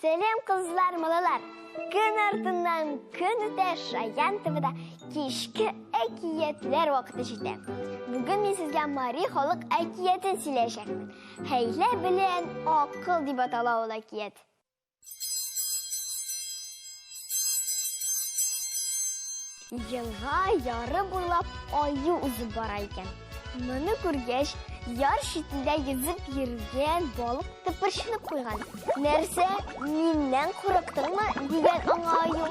Selam kızlar, malalar. Gün артынан күн үтә Шаян ТВда кичке әкиятler вакыты җитә. Бүген мин сезгә Мари халык әкиятен сөйләшәкмен. Хәйлә белән акыл дип атала ул әкият. Елга яры буйлап аю узып бара икән. Моны күргәч, яр шитендә йөзеп йөргән балык тыпырчынып куйган. Нәрсә, миннән курыктыңмы? Дигән аңа аю.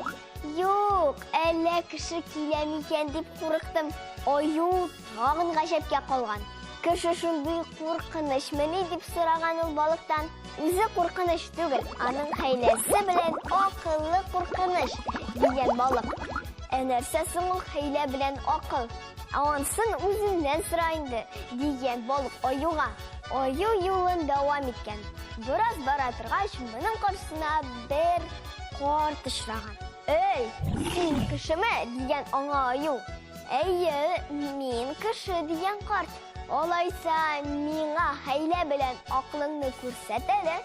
Юк, әллә кеше килә микән дип курыктым. Аю тагын гаҗәпкә калган. Кеше шундый куркынычмыни дип сораган ул балыктан. Үзе куркыныч түгел, аның хәйләсе белән акыллы куркыныч дигән балык. Нәрсә соң ул хәйлә белән акыл? Ансын үзеннән сора инде, дигән балык аюга. Аю юлын дәвам иткән. Бераз бара торгач, моның каршысына бер карт очраган. Эй, син кешеме? Дигән аңа аю. Әйе, мин кеше, дигән карт. Алайса, миңа хәйлә белән аклыңны күрсәт әле.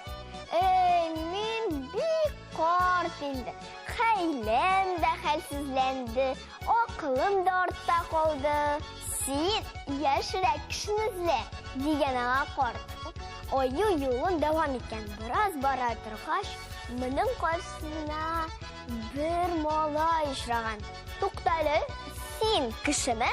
Мин бик карт инде. Хәйләм дә хәлсезләнде, акылым да артта калды. Син яшьрәк кешене эзлә, дигән аңа карт. Аю юлын дәвам иткән. Бераз бара торгач, моның каршысына бер малай очраган. Туктале, син кешеме?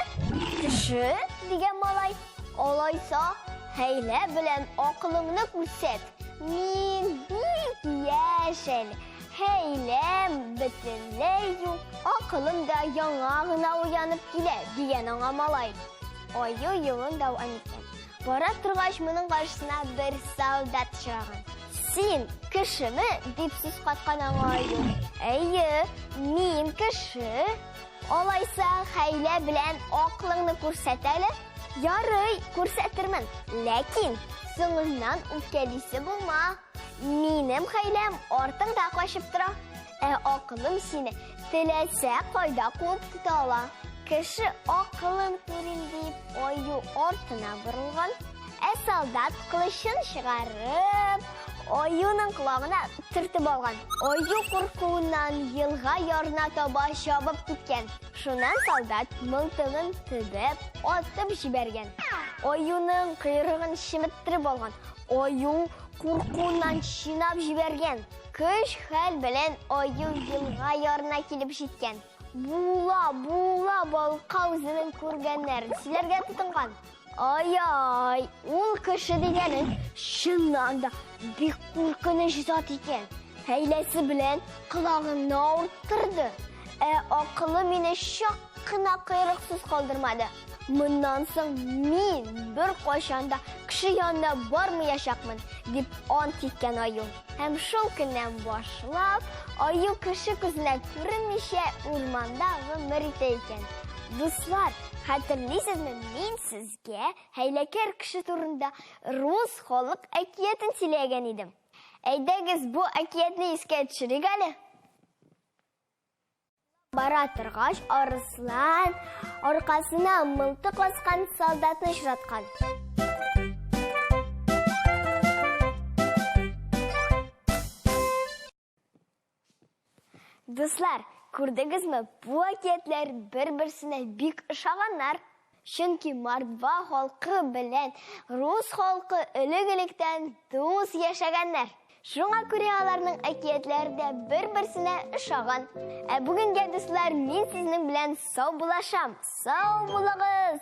Кеше, дигән малай. Алайса, хәйлә белән акылыңны күрсәт. Мин бик яшь әле. Хәйләм бөтенләй юк, акылым да яңа гына уянып килә, дигән аңа малай. Аю юлын дәвам иткән. Бара торгач, моның каршысына бер солдат очраган. Син кешеме? Дип сүз каткан аңа аю. Әйе, мин кеше. Алайса, хәйлә белән аклыңны күрсәт әле. Ярый, күрсәтермен. Ләкин соңыннан үпкәлисе булма. Минем хәйләм артыңда качып тора. Акылым сине теләсә кайда куып тота ала. Кеше акылын күрим дип аю артына борылган. Солдат кылычын чыгарып, аюның колагына төртеп алган. Аю куркуыннан елга ярына таба чабып киткән. Шуннан солдат мылтыгын төбәп, атып җибәргән. Аюның койрыгын чиметтереп алган. Аю куркуыннан чинап җибәргән. Көч хәл белән аю елга ярына килеп җиткән. Була балыкка үзенең күргәннәрен сөйләргә тотынган. Ай, ул кеше дигәнең чыннан да бик куркыныч зат икән. Хәйләсе белән колагымны авырттырды. Акылы мине чак кына койрыксыз калдырмады. Моннан соң мин бер кайчанда кеше янына бармаячакмын, дип ант иткән аю. Һәм шул көннән башлап, аю кеше күзенә күренмичә урманда гомер итә икән. Дуслар, хәтерлисезме, мин сезгә хәйләкәр кеше турында рус халык әкиятен сөйләгән идем. Әйдәгез, бу әкиятне искә төшерик әле. Бара торгач, арыслан аркасына мылтык аскан солдатны очраткан. Дуслар, күрдегезме, бу әкиятләр бер-берсенә бик ошаганнар. Чөнки Мордва халкы белән рус халкы элек-электән дус яшәгәннәр. Шуңа күрә аларның әкиятләре дә бер-берсенә ошаган. Бүгенгә дуслар, мин сезнең белән сау булашам. Сау булыгыз!